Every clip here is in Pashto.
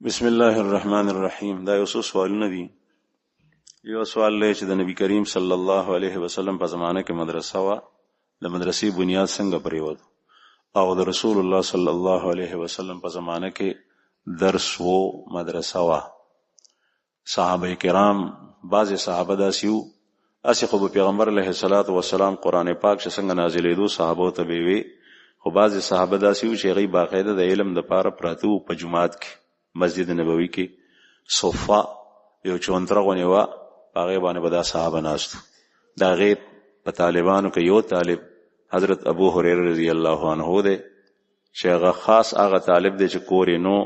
بسم الله الرحمن الرحیم. دا یو څو سوالونه دي. یو سوال دی چې د نبی کریم صلی الله علیه وسلم په زمانه کې مدرسه وا، د مدرسې بنیاد څنګه پریوت، او د رسول الله صلی الله علیه وسلم په زمانه کې درس وو مدرسه وا. صحابه کرام بعض صحابه داسیو اسی خو پیغمبر علیه الصلاۃ والسلام قران پاک څنګه نازلېدو صحابه ته وی، خو بعض صحابه داسیو چې غي باقاعده د علم د پاره پراتو په جماعت کې مسجد نبوي کې صفه یو چونتره غونیوا هغه باندې بدا صحابه ناستو. دا غي په طالبانو کې یو طالب حضرت ابو هريره رضی الله عنه دی چې هغه خاص هغه طالب دی چې کور نو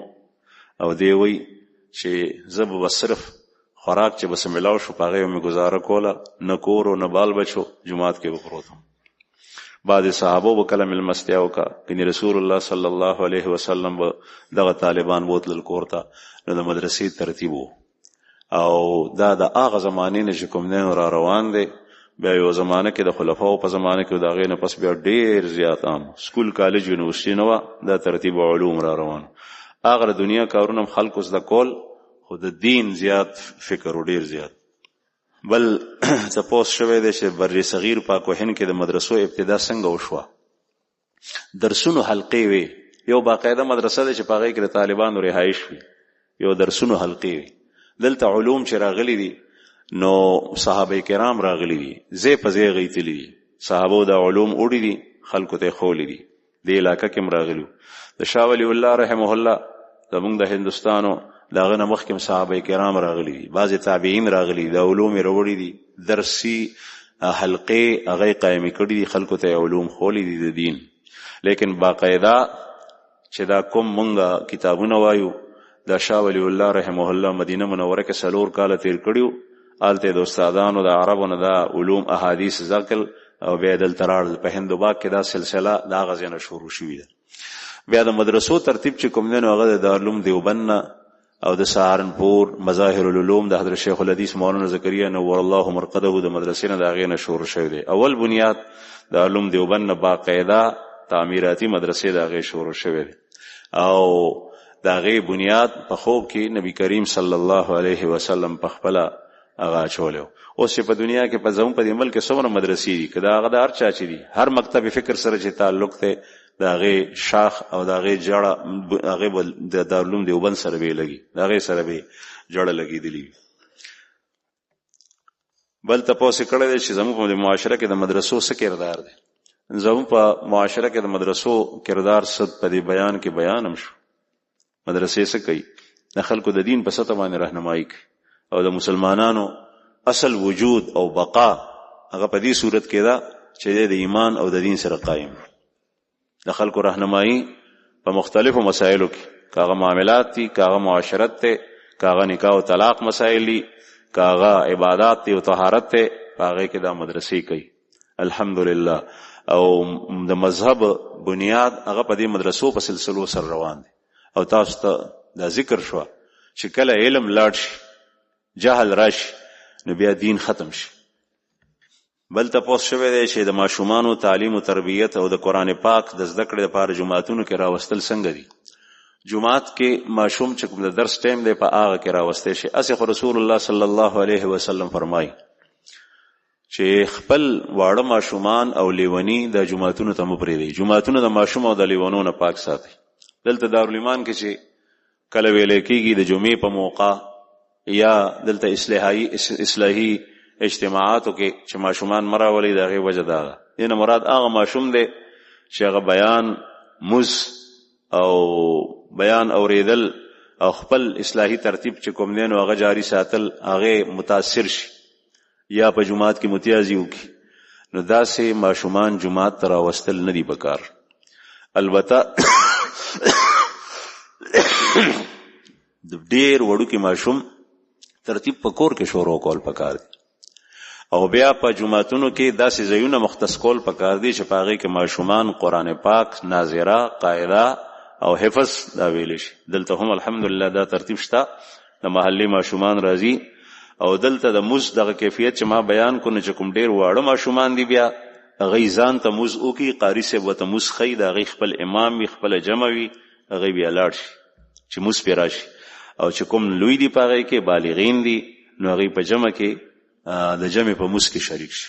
او دی وی چې زب وصرف خوراک چې بس ملاو شو پاغه مې گزاره کوله، نه کور او نه بال بچو، جماعت کې وپروتم. بعض صحابه وکلم المستیاو کا کني رسول الله صلی الله علیه وسلم دغه طالبان بوتل کورتا نو د مدرسې ترتیب او دا د هغه زمانه نه کوم نه را روان دي. بیا یو زمانه کې د خلفاو په زمانه کې دا غینه پس بیا ډیر زیات عام سکول کالج یونیورسيټي نو دا ترتیب علوم را روان. هغه دنیا کارونه خلکو زده کول، خو د دین زیات فکر ډیر زیات. بل تاسو شوه د شه بر صغیر پاکوهن کې د مدرسو ابتدا څنګه وشوه. درسونو حلقې وي، یو باقاعده مدرسه ده چې پاغې کې طالبانو رهایش وي، یو درسونو حلقې وي. دلته علوم چې راغلي دي نو صحابه کرام راغلي دي، زه په زه غیتلی دي، صحابه د علوم اوړي دي، خلکو ته خولې دي. د علاقې کې راغلو د شاه ولی الله رحمه الله زمونږ د هندستانو داغه مخکم صحابه کرام راغلي دي، بعض تابعین راغلي دي، د علوم وروړي دي، درسي حلقې هغه قائم کړي دي، خلکو ته علوم خولې دي د دین. لیکن باقاعده چې دا کوم مونږه کتابونه وایو د شاه ولی الله رحمه الله مدینه منوره کې سلور کال تیر کړیو، آلته د استادانو د عربونو د علوم احادیث ذکر او بیا د ترار په هندوباک کې دا سلسله دا غزنه شروع شوې ده. بیا د مدرسو ترتیب چې کوم نه هغه د دارالعلوم دیوبند او د سهارنپور مظاهر العلوم د حضرت شیخ الحدیث مولانا زکریا نور الله مرقده د مدرسې نه دا غینه شروع شوې ده. اول بنیاد د علوم دیوبند باقاعده تعمیراتی مدرسې دا غي شروع شوې ده او دا غي بنیاد په خوب کې نبی کریم صلی الله علیه وسلم په خپل هغه چولیو. اوس په دنیا کې په زموږ په ملک څومره مدرسې دي، کدا هغه د هر چا چي دي، هر مکتب فکر سره چې تعلق ته دا غي شاخ او دا غي جړه هغه د دارالعلوم دیوبند سره به لګي، دا غي سره به جړه لګي دي. بل تاسو کړه چې زموږ په معاشره کې د مدرسو څه کردار دی. زموږ په معاشره کې د مدرسو کردار ست په بیان کې بیانم شو. مدرسې څه کوي؟ د خلکو د دین په سطح باندې راهنمایي کوي او د مسلمانانو اصل وجود او بقا هغه په دې صورت کې دا چې د ایمان او د دین سره قائم. د خلکو راهنمایي په مختلفو مسایلو کې، کاغه معاملات دي، کاغه معاشرت ته، کاغه نکاح او طلاق مسائل دي، کاغه عبادت دي او طهارت ته، هغه کې دا مدرسې کوي. الحمدلله. او د مذهب بنیاد هغه په دې مدرسو په سلسلو سره روان دي. او تاسو ته دا ذکر شو چې کله علم لاړ شي، جهل راشي، نو بیا دین ختم شي. بل تاسو شوه دی چې د ماشومانو تعلیم او تربیت او د قران پاک د زده کړې لپاره جماعتونو کې راوستل څنګه دي. جماعت کې ماشوم چې کوم د درس ټیم دی په هغه کې راوستل شي. اسه رسول الله صلی الله علیه وسلم فرمایي چې خپل واړه ماشومان او لیونی د جماعتونو ته مپریدي. جماعتونو د ماشوم او د لیونو نه پاک ساتي. دلته دارالایمان کې چې کله ویل کېږي د جمعې په موقع یا دلته اصلاحي اجتماعاتو کې چې ماشومان مراولي د هغه وجه دا نه مراد هغه ماشوم دی چې هغه بیان مز او بیان اوریدل او خپل اصلاحي ترتیب چې کوم نه هغه جاری ساتل هغه متاثر شي یا په جماعت کې متیازي وکي. نو داسې ماشومان جماعت تر واستل نه دی پکار. البته د ډیر وړو کې ماشوم ترتیب پکور کې شروع کول پکار دی او بیا په جماعتونو کې داسې ځایونه مختص کول پکار دي چې پاغه کې ماشومان قران پاک ناظره قاعده او حفظ دا ویل شي. دلته هم الحمدلله دا ترتیب شته، د محلي ماشومان راځي او دلته د موز دغه کیفیت چې ما بیان کو نه چې کوم ډیر واړه ماشومان دي بیا غیزان ته موز او کی قاری سے وته موز خی دا غی خپل امام وی خپل جمع وی غی بیا لاړ شي چې موز پیراشي. او چې کوم لوی دي پاغه کې بالغین دي نو هغه په جمع کې د جمع په موس کې شریک شي.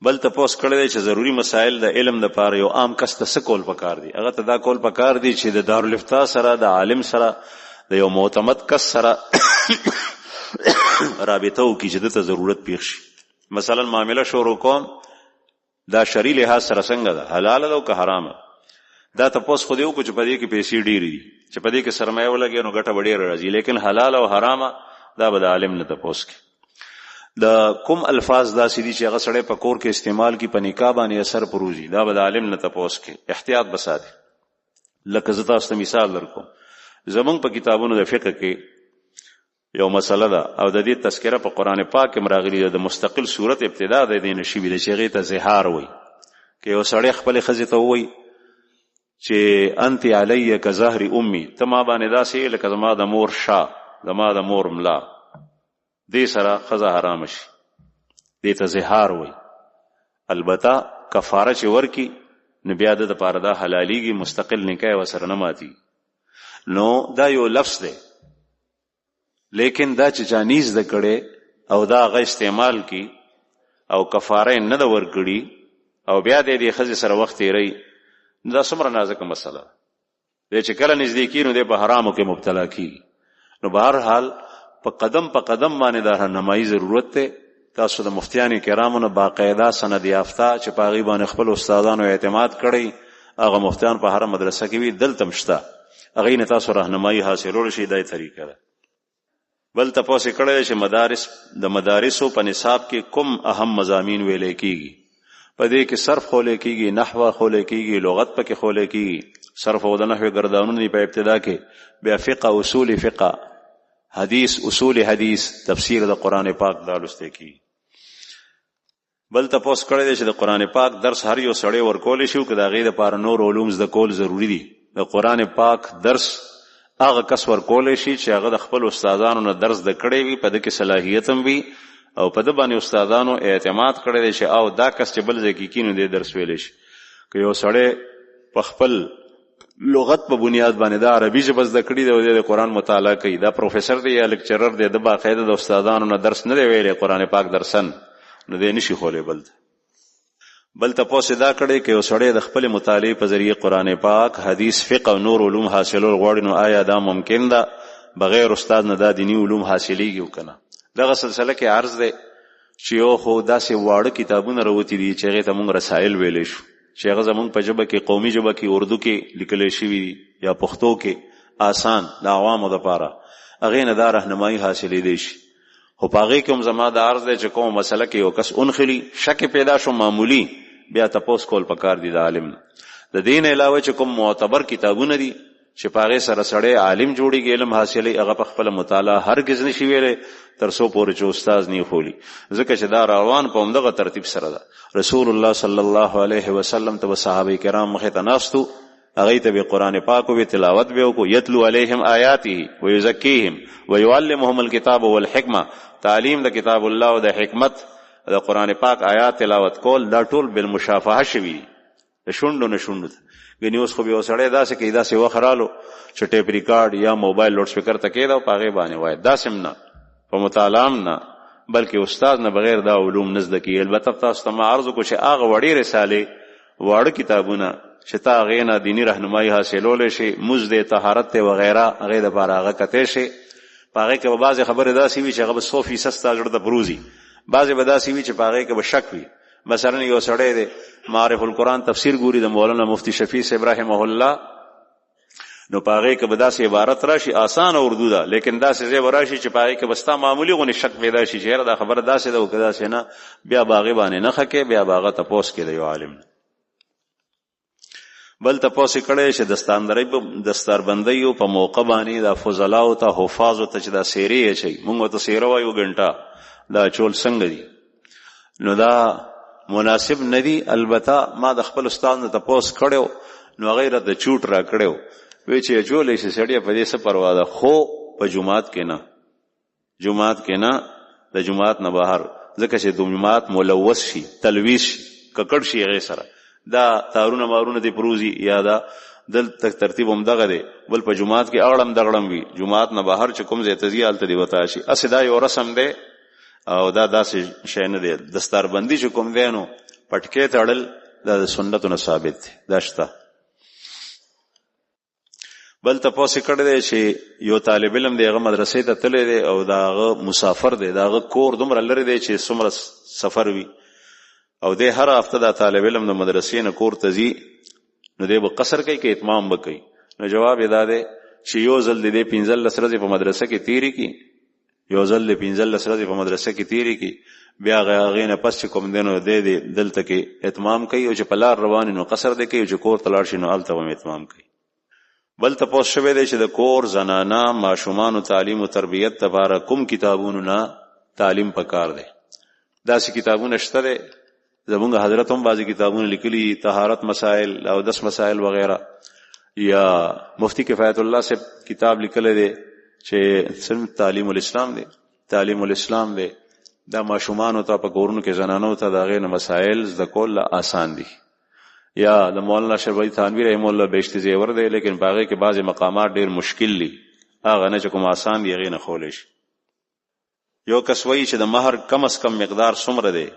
بل تاسو کړی چې ضروری مسائل د علم د پاره یو عام کس ته څه کول پکار دي. هغه ته دا کول پکار دي چې د دارالفتاء سره د عالم سره د یو معتمد کس سره رابطه وکړي چې دته ضرورت پیښ شي. مثلا معامله شروع کوم دا شرعي لحاظ سره څنګه ده، حلال ده او که حرام. دا تاسو خو دیو کو چې په دې کې پیسې ډېری دي چې په دې کې سرمایه ولګي نو ګټه ډېره راځي، لیکن حلال او حرام دا به د عالم نه تاسو کې. د کوم الفاظ داسې دي چې هغه سړی په کور کې استعمال کی په نکاح باندې اثر پروزي، دا به د عالم نه تاسو کې احتیاط بساتي. لکه زه تاسو ته مثال درکوم، زمونږ په کتابونو د فقه کې یو مسله ده او د دې تذکره په قران پاک کې راغلي ده. د مستقل صورت ابتدا د دې نشي ویل چې هغه ته زهار وای، کې یو سړی خپل خزه ته وای چې انت علی کظهر امي، ته ما باندې داسې لکه زما د مور شا، زما د مور ملا، دې سره خزه حرام شي، دې ته زهار وای. البته کفاره چې ورکی نو بیا د پاره دا حلاليږي، مستقل نکاح وسره نه ماتي. نو دا یو لفظ دی، لیکن دا چې جانیز د کړي او دا غي استعمال کی او کفاره نه د ورکړي او بیا د دې خزه سره وخت یې دا څومره نازکه مسله ده چې کله نزدیکی نو د په حرامو کې مبتلا کی. نو بهر حال په قدم باندې دا راهنمایي ضرورت ده. تاسو د مفتیان کرامو نه باقاعده سند یافته چې په غیبه باندې خپل استادانو اعتماد کړي، هغه مفتیان په هر مدرسه کې وي دلته مشته، هغه نه تاسو راهنمایي حاصلول شي. دای طریقه ده. بل تاسو کړه چې د مدارسو په نصاب کې کوم اهم مضامین ویل کېږي. په دې کې صرف خولې کېږي، نحو خولې کېږي، لغت پکې خولې کېږي. صرف او د نحو ګردانونه په ابتدا کې، بیا فقه، اصول فقه، حدیث، اصول حدیث، تفسیر د قران پاک دالسته کېږي. بل تاسو کړه چې د قران پاک درس هر یو سړی ورکول شي، که دا غي د پاره نور علوم زده کول ضروری دي. د قران پاک درس هغه کس ورکول شي چې هغه د خپل استادانو نه درس د کړي وي، په دې کې صلاحیت هم وي او په دې باندې استادانو اعتماد کړی دی چې او دا کس چې بل ځای کې کینو دې درس ویل شي. که یو سړی په خپل لغت په بنیاد باندې دا عربي ژبه زده کړي دی او د قران مطالعه کوي، دا پروفیسور دی یا لیکچرر دی، د باقاعده د استادانو نه درس نه دی ویلي قران پاک درسن، نو دې نشي خولې. بل تاسو دا کړی کې یو سړی د خپل مطالعه په ذریعه قران پاک، حدیث، فقه او نور علوم حاصلول غواړي، نو آیا دا ممکن ده بغیر استاد نه دا دینی علوم حاصلېږي وکنه؟ دغه سلسله کې عرض ده چې یو خو داسې واړه کتابونه راوتی دي چې هغه ته موږ رسائل ویلې شو، چې هغه زموږ په ژبه کې، قومي ژبه کې، اردو کې لیکل شوی یا پښتو کې، آسان د عوامو لپاره، هغه نه دا راهنمایي حاصلې دي شي. خو پاغه کوم زما د عرض ده چې کوم مسله کې یو کس اونخلی شک پیدا شو معمولی، بیا تاسو کول پکار دي د عالم. د دین علاوه چې کوم معتبر کتابونه دي چې پاغه سره سړی عالم جوړیږي، علم حاصلې، هغه په خپل مطالعه هرگز نشي ویلې تر څو پورې چې استاد نه خولي، ځکه چې دا روان په همدغه ترتیب سره ده. رسول الله صلی الله علیه وسلم ته صحابه کرام مخه تناستو، هغه ته به قران پاک او تلاوت به وکړو، یتلو علیهم آیاته ویزکیهم ویعلمهم الکتاب والحکمه، تعلیم د کتاب الله او د حکمت د قران پاک آیات تلاوت کول، دا ټول بالمشافهه شوی د شوندو نه شوندو. غنی اوس خو به وسړی داسې کې داسې وخرالو چې ټیپ ریکارډ یا موبایل لوډ سپیکر ته کېدا او پاغه باندې وای، داسې نه په مطالعه نه بلکې استاد نه بغیر دا علوم نزد کی. البته تاسو ته عرض کو چې هغه وړي رساله، وړ کتابونه چې تا غینا دینی راهنمایي حاصلول شي، مزد طهارت وغیرہ هغه د بارغه کته شي. پاغه کې به بعض خبره داسې وي چې هغه 100% ستاسو د بروزي، بعض به داسې وي چې پاغه کې به شک وي. مثلا یو سړی دی معرف القرآن تفسیر ګوري د مولانا مفتی شفیع صاحب رحمه الله، نو پاغه کې به داسې عبارت راشي آسان اردو ده، لیکن داسې ځای وراشي چې پاغه کې بستا معمولی غونې شک پیدا شي چې دا خبره داسې ده او کدا سه نه، بیا باغې باندې نه خکې، بیا باغه تپوس کې دی یو عالم. بل تاسو کړه چې دستاربندیو په موقع باندې د فضلا او ته حفاظ او ته چې دا سیری شي، موږ ته سیره وایو غنټه، دا چول څنګه دي؟ نو دا مناسب ندی. البته ما د خپل استاد نه تاسو کړو، نو غیر د چوټ را کړو، وی چې جوړې شي سړی په دې څه پروا ده، خو په جمعات کې نه، جمعات کې نه، د جمعات نه بهر، ځکه چې د جمعات ملوث شي، تلويث شي، ککړ شي، غیر سره دا تارونه مارونه دی پروزی یا دا دلته ترتیب هم دغه دی. بل په جماعت کې اغړم دغړم وي، جماعت نه بهر چې کوم ځای ته ځي هلته دې وتا شي. اسې دا یو رسم دی او دا داسې شی نه دی. دستاربندي چې کوم دی نو پټکې تړل دا د سنتو نه ثابت دی، دا شته. بل تپوس کړی دی چې یو طالب علم دی هغه مدرسې ته تللی دی او دا هغه مسافر دی، دا هغه کور دومره لرې دی چې څومره سفر وي او دی هر هفته دا طالب علم د مدرسې نه کور ته ځي، نو دی به قصر کوي که اتمام به کوي؟ نو جواب یې دا دی چې یو ځل دی 15 ورځې په مدرسه کې تیرې کړي، یو ځل دی 15 ورځې په مدرسه کې تیرې کړي، بیا هغې نه پس چې کوم دی نو دی دلته کې اتمام کوي، او چې په لار روان نو قصر دی کوي، او چې کور ته لاړ شي نو هلته به اتمام کوي. بل تپوس شوی دی چې د کور زنانه ماشومانو تعلیم او تربیت لپاره کوم کتابونو نه تعلیم پکار دی؟ داسې کتابونه شته دی، زمونږ حضرت هم بعضې کتابونه لیکلي، طهارت مسائل او 10 مسائل وغیرہ، یا مفتی کفایت الله صاحب کتاب لیکلی دی چې صرف تعلیم الاسلام دی، تعلیم الاسلام دی. دا ماشومانو ته په کورونو کې زنانو ته د هغې نه مسائل زده کول آسان دي. یا د مولانا شربی تھانوی رحم الله بیشت زیور دی، لیکن په هغې کې بعضې مقامات ډېر مشکل دي، هغه نه چې کوم آسان دي هغې نه خولی شي. یو کس وایي چې د مهر کم از کم مقدار څومره دی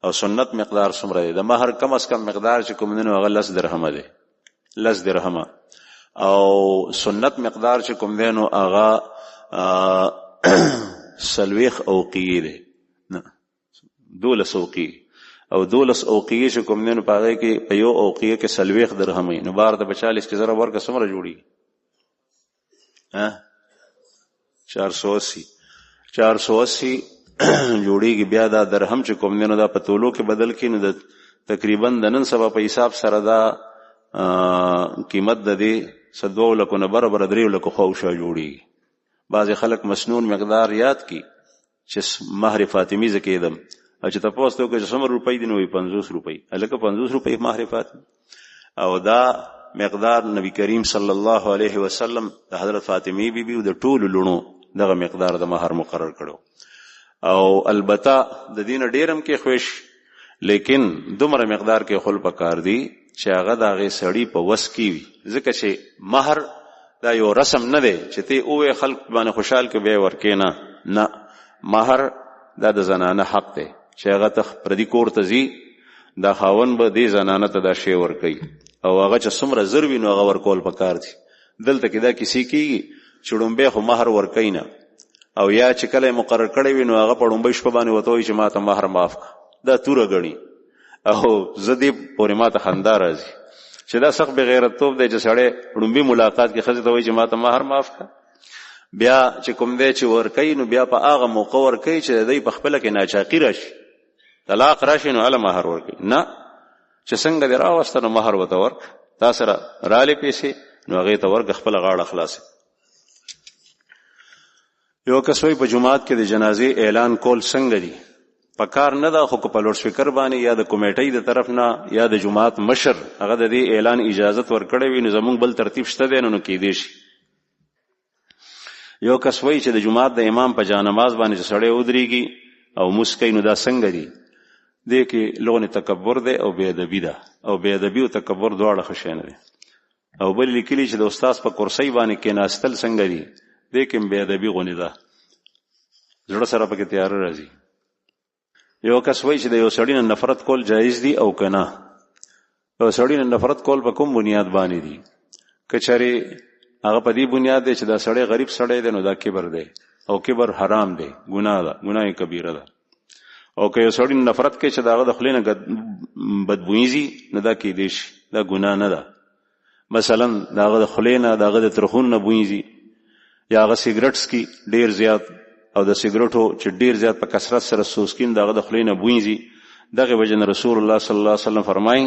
او سنت مقدار څومره دی؟ د مهر کم از کم مقدار چې کوم دی نو هغه 10 درهمه دی، 10 درهمه، او سنت مقدار چې کوم دی نو هغه 40 اوقیې دی، 12 اوقیې، او 12 اوقیې چې کوم دی نو په هغې کې په یو اوقیې کې 40 درهمه، نو بار د 40 کې زره ورکه څومره جوړي؟ 480 جوړیږي. بیا دا درهم چې کوم دی نو دا په تولو کې بدل کړي نو د تقریبا د نن سبا په حساب سره دا قیمت د دې 2 لکو نه برابر 3 لکو خوشا جوړیږي. بعضې خلک مسنون مقدار یاد کی چې مهر فاطمی زه کېدم، او چې تپوس ته وکړه چې څومره روپۍ دي نو وایي 50 روپۍ، هلکه 50 روپۍ مهر فاطمه. او دا مقدار نبی کریم صلی الله علیه وسلم د حضرت فاطمی بی بی او د ټولو لونو دغه مقدار د مهر مقرر کړو. او البته د دین ډیرم کې خوش، لیکن دومره مقدار کې خل پکار دی چې هغه د هغې سړي په وس کې وي، ځکه چې مهر دا یو رسم نه دی چې ته اوې خلق باندې خوشحال کې بیا ورکې نه، مهر دا د زنانه حق دی چې هغه ته پردي کور ته ځي، دا خاوند به دې زنانه ته دا شی ورکوي، او هغه چې څومره زر وي نو هغه ورکول پکار دي. دلته کې دا کیسې کېږي چې ډومبی خو مهر ورکوي نه، او یا چې کله مقرر کړی وي نو هغه په ډومبۍ شپه باندې ورته وایي چې ما ته مهر معاف کړه، دا توره ګڼي. او زه دې پورې ما ته خندا راځي چې دا سخت بېغیرتوب دی چې سړی ډومبي ملاقات کې ښځې ته وایي چې ما ته مهر معاف کړه. بیا چې کوم دی چې ورکوي نو بیا په هغه موقع ورکوي چې دی په خپله کې ناچاقي راشي، طلاق راشي نو هله مهر ورکوي، نه چې څنګه دې راوسته نو مهر ورته ورکړه، تا سره رالې پیسې نو هغې ته ورکړه، خپله غاړه خلاصه. یو کس وایي په جماعت کې د جنازې اعلان کول څنګه دي؟ پکار نه ده، خو که په لوډ سپیکر باندې یا د کمیټۍ د طرف نه یا د جماعت مشر هغه د دې اعلان اجازت ورکړی وي نو زمونږ بل ترتیب شته دی نو کیدی شي. یو کس وایي چې د جماعت د امام په جانماز باندې چې سړی ودرېږي او موس کوي نو دا څنګه دي؟ دې کې لغن تکبر دی او بې ادبي ده، او بې ادبي او تکبر دواړه ښه شی نه دی. او بل لیکلي چې د استاد په کرسۍ باندې کېناستل څنګه دي؟ دې کې هم بې ادبي غونې ده، زړه سره پکې تیاره راځي. یو کس وایي چې د یو سړي نه نفرت کول جایز دي او که نه؟ یو سړي نه نفرت کول په کوم بنیاد باندې دي؟ که چېرې هغه په دې بنیاد دی چې دا سړی غریب سړی دی نو دا کبر دی، او کبر حرام دی، ګناه ده، ګناه کبیره ده. او که یو سړي نه نفرت کوي چې د هغه د خولې نه بدبویي ځي نو دا کیدی شي، دا ګناه نه ده. مثلا د هغه د خولې نه د هغه د ترخون نه بویي ځي، یا هغه سیګرټ څکي ډېر زیات، او د سیګرټو چې ډېر زیات په کثرت سره سوسکین د هغه د خولې نه بویي ځي. دغې وجې نه رسول الله صلی الله علیه وسلم فرمایي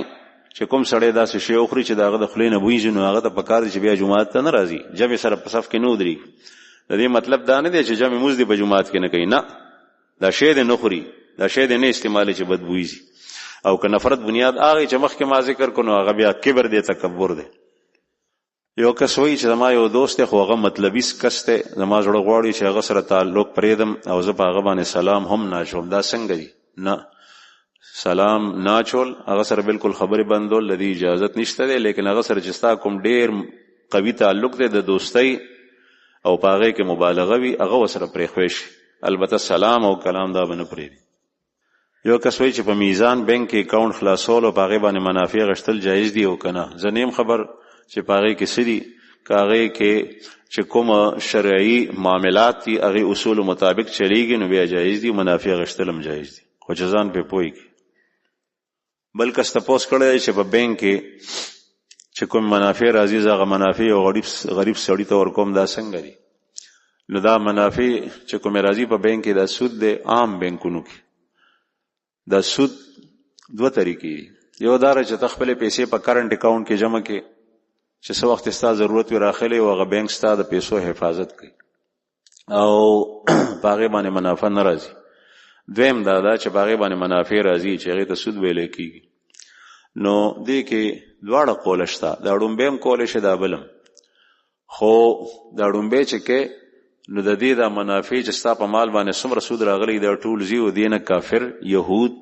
چې کوم سړی داسې شی وخوري چې د هغه د خولې نه بویي ځي نو هغه ته پکار دی چې بیا جومات ته نه راځي، جمع سره په صف کې نه ودرېږي. د دې مطلب دا نه دی چې جمع مونځ دې په جومات کې نه کوي، نه، دا شی دې نه خوري، دا شی دې نه استعمالوي چې بد بویي ځي. او که نفرت بنیاد هغې چې مخکې ما ذکر کړو نو هغه بیا کبر دی، تکبر دی. یو کس وایي چې زما یو دوست دی خو هغه مطلبي کس دی، زما زړه غواړي چې هغه سره تعلق پرېږدم او زه په هغه باندې سلام هم نه اچوم، دا څنګه دي؟ نه، سلام ناچول هغه سره بالکل خبرې بندول لدی اجازت نشته دی، لیکن هغه سره چې ستا کوم ډیر قوي تعلق دی د دوستۍ او پاغه کې مبالغه وي هغه وسره پرېښوي شي. البته سلام او کلام دا بنه پرېږدي. یو کس وایي چې په میزان بینک کې اکاونټ خلاصول او پاغه باندې منافع غشتل جایز دي او کنه. زه نیم خبر چې پاغه کې سړي کاغه کې چې کوم شرعي معاملات دي هغه اصول مطابق چلیږي نو بیا جایز دي، منافع غشتل هم جایز دي، خو ځان په پوي. بل کس تاسو کړی چې په بینک کې چې کوم منافع راځي هغه منافع او غریب سړی ته ورکوم دا څنګه دي؟ نو دا منافع چې کوم راځي په بینک کې دا سود دی. عام بینکونو کې دا سود دوه طریقې دي. یو دا چې تخپل پیسې په کرنٹ اکاؤنٹ کې جمع کې چې څو وخت ستا ضرورت وي راخلې او هغه بینک ستا د پیسو حفاظت کوي او باغې باندې منافع نه راځي. دویم دا چې باغې باندې منافع راځي چې هغه ته سود ویل کېږي. نو دې کې دواړه قول شته، دا ډومبه هم کول شي دا بلم، خو دا ډومبه چې کې نو د دې دا منافع چې ستا په مال باندې څومره سود راغلی دا ټول زی او دینه کافر يهود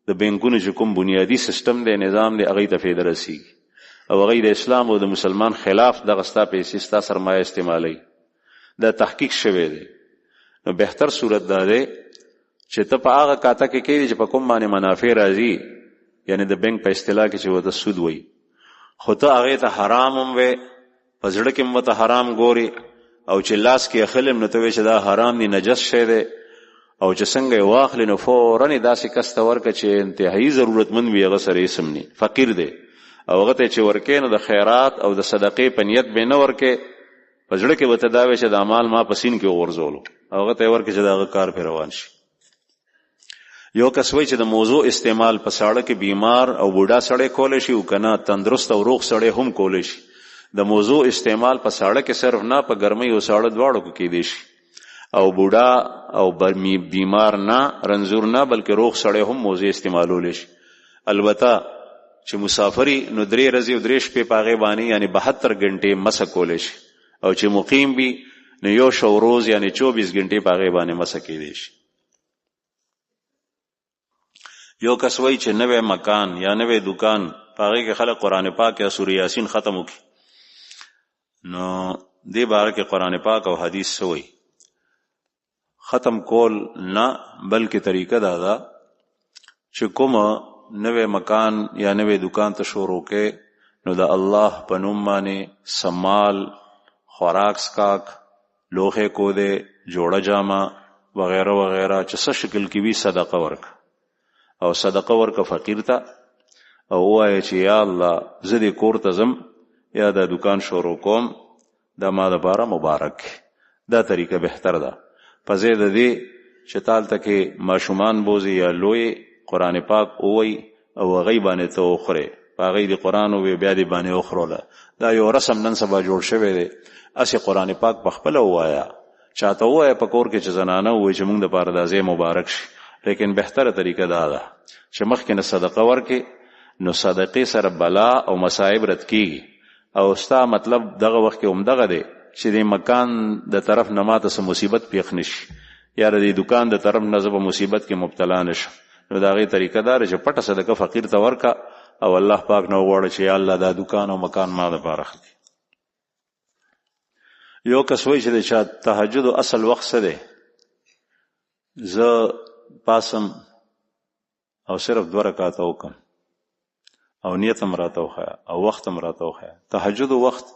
د بینکونو چې کوم بنیادی سیستم دی نظام دی هغه ته فایده رسیږي او هغه د اسلام او د مسلمان خلاف دغه ستا پیسې ستا سرمایه استعمالي. دا تحقیق شوی دی. نو بهتر صورت دا دی چې ته په هغه کاته کې کېږي چې په کوم باندې منافع راځي، یعنی د بینک په اصطلاح کې چې وته سود وای، خو ته هغه ته حرام هم وې په زړه کې هم ته حرام ګوري او چې لاس کې اخلم نو ته وې چې دا حرام دی نجس شی دی او چې څنګه واخلې نو فورا داسې کس ته ورکه چې انتهایی ضرورتمند وي هغه سره اسم ني فقیر دی او هغه ته چې ورکې نو د خیرات او د صدقې په نیت به نه ورکې په زړه کې وته دا وې چې د اعمال ما پسین کې ورزولو هغه ته ورکې چې دا کار په روان شي. یو کس وایي چې د موضوع استعمال په ساړه کې بیمار او بوډا سړی کولی شي او کنه تندرست او روغ سړی هم کولی شي. د موضوع استعمال په ساړه کې صرف نه په ګرمۍ او ساړه دواړو کې کېدی شي او بوډا او بیمار نه رنځور نه بلکې روغ سړی هم موضوع استعمالولی شي. البته چې مسافری نو 3 ورځې او 3 شپې په هغې باندې یعنی 72 غنټې مسه کولی شي او چې مقیم وي نو 1 روز یعنی 24 غنټې په هغې باندې مسه کېدی شي. یو کس وایي چې نوې مکان یا نوې دکان په هغې کې خلک قرآن پاک یا سورې یاسین ختم وکړي نو دې باره کې قرآن پاک او حدیث څه وایي؟ ختم کول نه بلکې طریقه دا ده چې کومه نوې مکان یا نوې دکان ته شروع کې نو د الله په نوم باندې سمال خوراک سکاک لوښې کودې جوړه جامه وغیره وغیره چې څه شکل کې وي صدقه ورک او صدقه ورکه فقیر ته او وایي چې یا الله زه دې کور ته ځم یا دا دکان شروع کوم دا ما دپاره مبارک. دا طریقه بهتر ده په ځای د دې چې تالته کې ماشومان بوزي یا لوی قرآن پاک ووایي او هغې باندې ته وخورې په هغې د قرآن ووایي بیا دې باندې وخوروله. دا یو رسم نن سبا جوړ شوی دی. اسې قرآن پاک په خپله ووایه چاته ووایه په کور کې چې زنانه ووایي چې موږ دپاره دا ځای مبارک شي. لیکن بهتره طریقه دا ده چې مخکې نه صدقه ورکې نو صدقې سره بلا او مصائب رد کیږي او ستا مطلب دغه وخت کې همدغه دی چې د مکان د طرف نه ماته څه مصیبت پیښ نشي یا د دکان د طرف نه زه په مصیبت کې مبتلا نشم. نو د هغې طریقه دا ده چې پټه صدقه فقیر ته ورکه او الله پاک نه وغواړه چې یا الله دا دکان او مکان ما دپاره ښه کړي. یو کس وایي چې د چا تهجد اصل وخت څه دی؟ زه پاسم او صرف 2 رکعاته وکم او نیت هم راته وښیه او وخت هم راته وښیه. تهجد وخت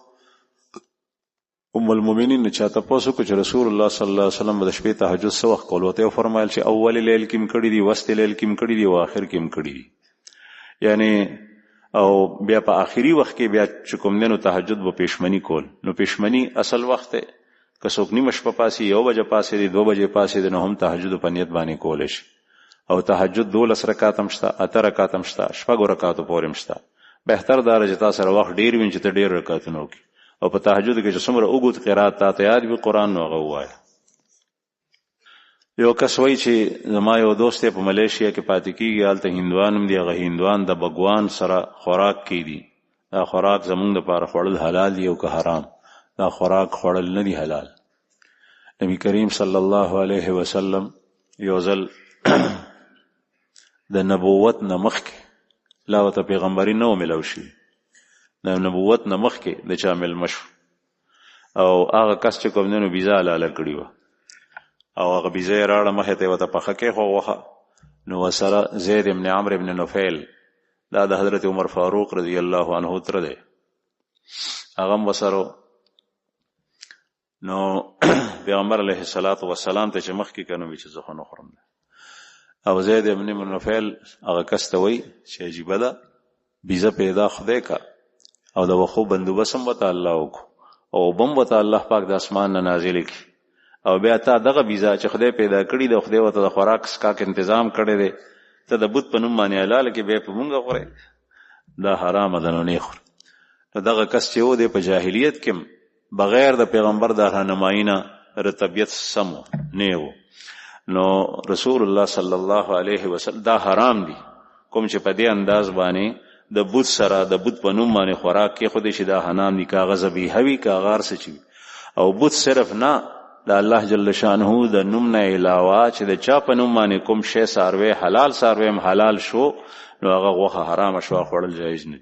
ام المؤمنین نه چا تپوس وکړو چې رسول الله صلی الله علیه وسلم د شپې تهجد څه وخت کول؟ ورته وفرمایل چې اول لیل کې م کړي دي، وسط لیل کې م کړي دي او آخر کې م کړي دي. یعنی او بیا په آخري وخت کې بیا چې کوم دی نو تهجد به پیشمني کول. نو پیشمني اصل وخت دی که څوک نیمه شپه پاسي 1 بجه پاسي دي 2 بجې پاسي دي نو هم تهجد په نیت باندې کولی شي. او تهجد 12 رکعات هم شته، 8 رکعات هم شته، 6 رکعاتو پورې هم شته. بهتر دا چې تاسو سره وخت ډېر وي چې ته ډېر رکعاتونه وکړي او په تهجد کې چې څومره اوږد قرات تا یاد وي قرآن نو هغه ووایه. یو کس وایي چې زما یو دوست په ملیشیا کې پاتې کېږي، هلته هندوان هم دي، هغه هندوان د بګوان سره خوراک کوي دي. دا خوراک زمونږ دپاره خوړل حلال دي او که حرام؟ دا خوراک خوړل نه دي حلال. نبی کریم صلی الله علیه وسلم یو ځل د نبوت نه مخکې لا ورته پیغمبري نه و ملو شوي، د نبوت نه مخکې د چا مېلمه شو او هغه کس چې کوم دی نو بیزه حلاله کړې وه او هغه بیزه یې راوړه مخې ته یې ورته پخه کېښوه نو ورسره زید ابن عمرو ابن نفیل دا د حضرت عمر فاروق رضی الله عنه تره دی هغه هم ورسره نو پیغمبر علیه السلام ته چې مخکې که نو وي چې زه خو نه خورم او زید ابن نفیل هغه کس ته وایي چې عجیبه ده بیزه پیدا خدای کا او د وښو بندوبست هم ورته الله وکړو او بم ورته الله پاک د اسمان نه نازل کړي او بیا تا دغه بیزه چې خدای پیدا کړي د خدای ورته د خوراک سکاک تنظیم کړی دی ته د بت په نوم باندې حلاله کې بیا په مونږ خورې دا حرامه ده نو نه خور. نو دغه کس چې و دی په جاهلیت کې بغیر د پیغمبر د راهنمایي نه د طبیعت سم نه و نو رسول الله صلی الله علیه وسلم دا حرام دی کوم چې په دې انداز باندې د بت سره د بت په نوم باندې خوراک کې خودی چې دا حرام دی کاغذ ذبیحه وي کاغار څه چی او بت صرف نه د الله جل شانه د نوم نه علاوه چې د چا په نوم باندې کوم شی ساروی حلال ساروی هم حلال شو نو هغه غوښه حرام شو خوړل جایز نه